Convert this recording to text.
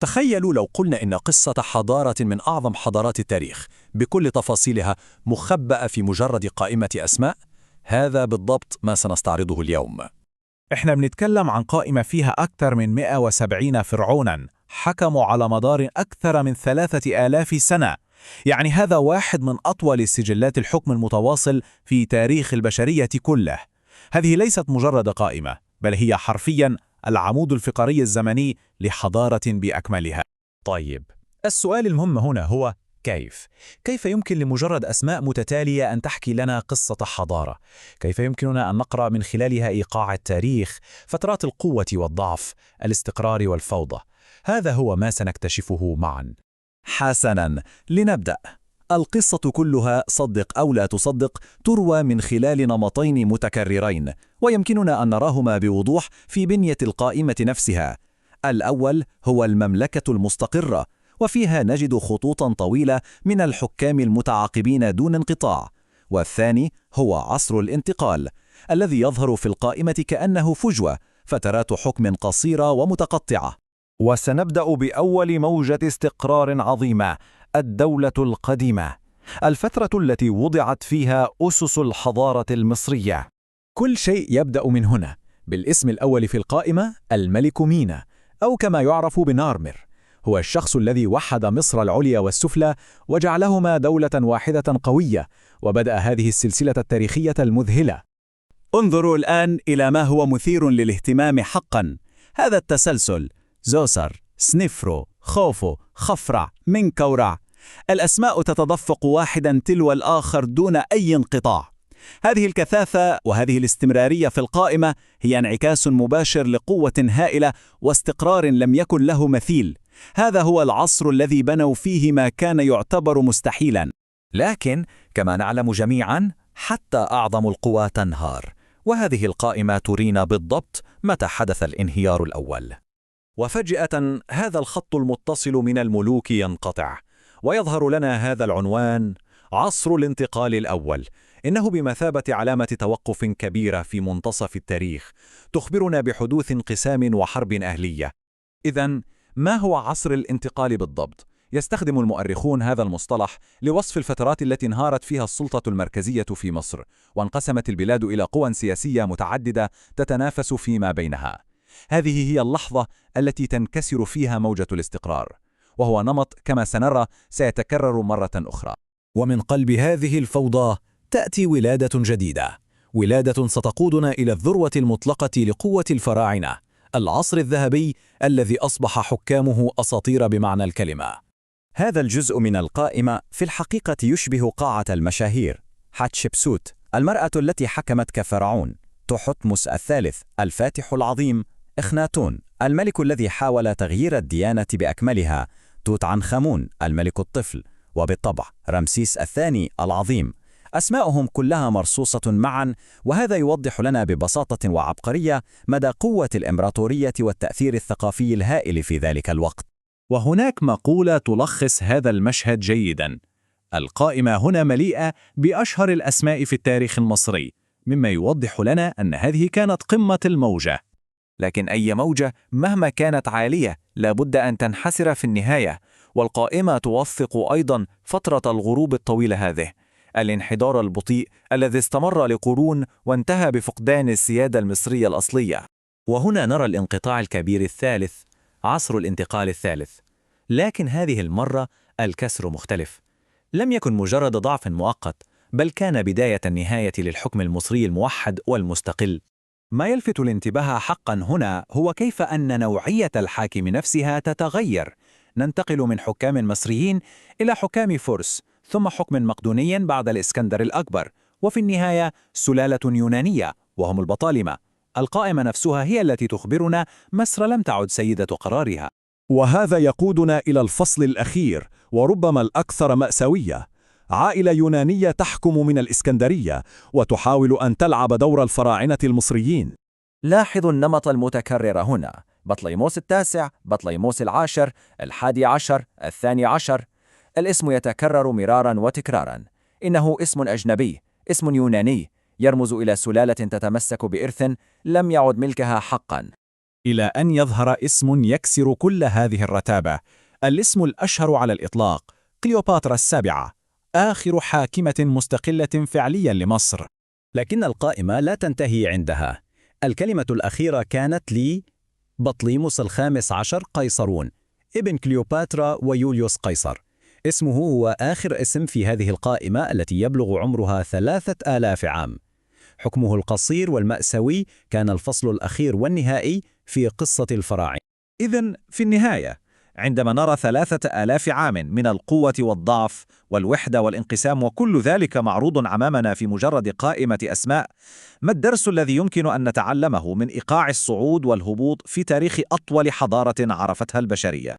تخيلوا لو قلنا إن قصة حضارة من أعظم حضارات التاريخ بكل تفاصيلها مخبأة في مجرد قائمة أسماء. هذا بالضبط ما سنستعرضه اليوم. إحنا بنتكلم عن قائمة فيها أكثر من 170 فرعوناً حكموا على مدار أكثر من 3000 سنة. يعني هذا واحد من أطول سجلات الحكم المتواصل في تاريخ البشرية كله. هذه ليست مجرد قائمة، بل هي حرفياً العمود الفقري الزمني لحضارة بأكملها. طيب، السؤال المهم هنا هو كيف يمكن لمجرد أسماء متتالية أن تحكي لنا قصة حضارة؟ كيف يمكننا أن نقرأ من خلالها إيقاع التاريخ، فترات القوة والضعف، الاستقرار والفوضى؟ هذا هو ما سنكتشفه معا. حسناً، لنبدأ. القصة كلها، صدق أو لا تصدق، تروى من خلال نمطين متكررين، ويمكننا أن نراهما بوضوح في بنية القائمة نفسها. الأول هو المملكة المستقرة، وفيها نجد خطوطاً طويلة من الحكام المتعاقبين دون انقطاع. والثاني هو عصر الانتقال، الذي يظهر في القائمة كأنه فجوة، فترات حكم قصيرة ومتقطعة. وسنبدأ بأول موجة استقرار عظيمة، الدولة القديمة، الفترة التي وضعت فيها أسس الحضارة المصرية. كل شيء يبدأ من هنا، بالاسم الأول في القائمة، الملك مينا، أو كما يعرف بنارمر. هو الشخص الذي وحد مصر العليا والسفلى وجعلهما دولة واحدة قوية، وبدأ هذه السلسلة التاريخية المذهلة. انظروا الآن إلى ما هو مثير للاهتمام حقاً. هذا التسلسل: زوسر، سنفرو، خوفو، خفرع، منكورع. الأسماء تتدفق واحداً تلو الآخر دون أي انقطاع. هذه الكثافة وهذه الاستمرارية في القائمة هي انعكاس مباشر لقوة هائلة واستقرار لم يكن له مثيل. هذا هو العصر الذي بنوا فيه ما كان يعتبر مستحيلاً. لكن كما نعلم جميعاً، حتى أعظم القوى تنهار، وهذه القائمة ترينا بالضبط متى حدث الانهيار الأول. وفجأة هذا الخط المتصل من الملوك ينقطع، ويظهر لنا هذا العنوان: عصر الانتقال الأول. إنه بمثابة علامة توقف كبيرة في منتصف التاريخ، تخبرنا بحدوث انقسام وحرب أهلية. إذن، ما هو عصر الانتقال بالضبط؟ يستخدم المؤرخون هذا المصطلح لوصف الفترات التي انهارت فيها السلطة المركزية في مصر، وانقسمت البلاد إلى قوى سياسية متعددة تتنافس فيما بينها. هذه هي اللحظة التي تنكسر فيها موجة الاستقرار، وهو نمط كما سنرى سيتكرر مرة أخرى. ومن قلب هذه الفوضى تأتي ولادة جديدة، ولادة ستقودنا إلى الذروة المطلقة لقوة الفراعنة، العصر الذهبي الذي أصبح حكامه أساطير بمعنى الكلمة. هذا الجزء من القائمة في الحقيقة يشبه قاعة المشاهير. حتشبسوت، المرأة التي حكمت كفرعون، تحتمس الثالث، الفاتح العظيم، إخناتون، الملك الذي حاول تغيير الديانة بأكملها، توت عنخ آمون، الملك الطفل، وبالطبع رمسيس الثاني العظيم. أسماؤهم كلها مرصوصة معا، وهذا يوضح لنا ببساطة وعبقرية مدى قوة الإمبراطورية والتأثير الثقافي الهائل في ذلك الوقت. وهناك مقولة تلخص هذا المشهد جيداً: القائمة هنا مليئة بأشهر الأسماء في التاريخ المصري، مما يوضح لنا أن هذه كانت قمة الموجة. لكن أي موجة مهما كانت عالية لابد أن تنحسر في النهاية، والقائمة توثق أيضاً فترة الغروب الطويلة هذه، الانحدار البطيء الذي استمر لقرون وانتهى بفقدان السيادة المصرية الأصلية. وهنا نرى الانقطاع الكبير الثالث، عصر الانتقال الثالث. لكن هذه المرة الكسر مختلف، لم يكن مجرد ضعف مؤقت، بل كان بداية النهاية للحكم المصري الموحد والمستقل. ما يلفت الانتباه حقا هنا هو كيف أن نوعية الحاكم نفسها تتغير. ننتقل من حكام مصريين إلى حكام فرس، ثم حكم مقدوني بعد الإسكندر الأكبر، وفي النهاية سلالة يونانية وهم البطالمة. القائمة نفسها هي التي تخبرنا مصر لم تعد سيدة قرارها. وهذا يقودنا إلى الفصل الأخير وربما الأكثر مأساوية: عائلة يونانية تحكم من الإسكندرية وتحاول أن تلعب دور الفراعنة المصريين. لاحظوا النمط المتكرر هنا: بطليموس التاسع، بطليموس العاشر، الحادي عشر، الثاني عشر. الاسم يتكرر مرارا وتكرارا. إنه اسم أجنبي، اسم يوناني، يرمز إلى سلالة تتمسك بإرث لم يعد ملكها حقا. إلى أن يظهر اسم يكسر كل هذه الرتابة. الاسم الأشهر على الإطلاق: كليوباترا السابعة، آخر حاكمة مستقلة فعليا لمصر. لكن القائمة لا تنتهي عندها. الكلمة الأخيرة كانت لي بطليموس الخامس عشر قيصرون، ابن كليوباترا ويوليوس قيصر. اسمه هو آخر اسم في هذه القائمة التي يبلغ عمرها 3000 عام. حكمه القصير والمأساوي كان الفصل الأخير والنهائي في قصة الفراعنة. إذن في النهاية، عندما نرى 3000 عام من القوة والضعف والوحدة والانقسام وكل ذلك معروض أمامنا في مجرد قائمة أسماء، ما الدرس الذي يمكن أن نتعلمه من إيقاع الصعود والهبوط في تاريخ أطول حضارة عرفتها البشرية؟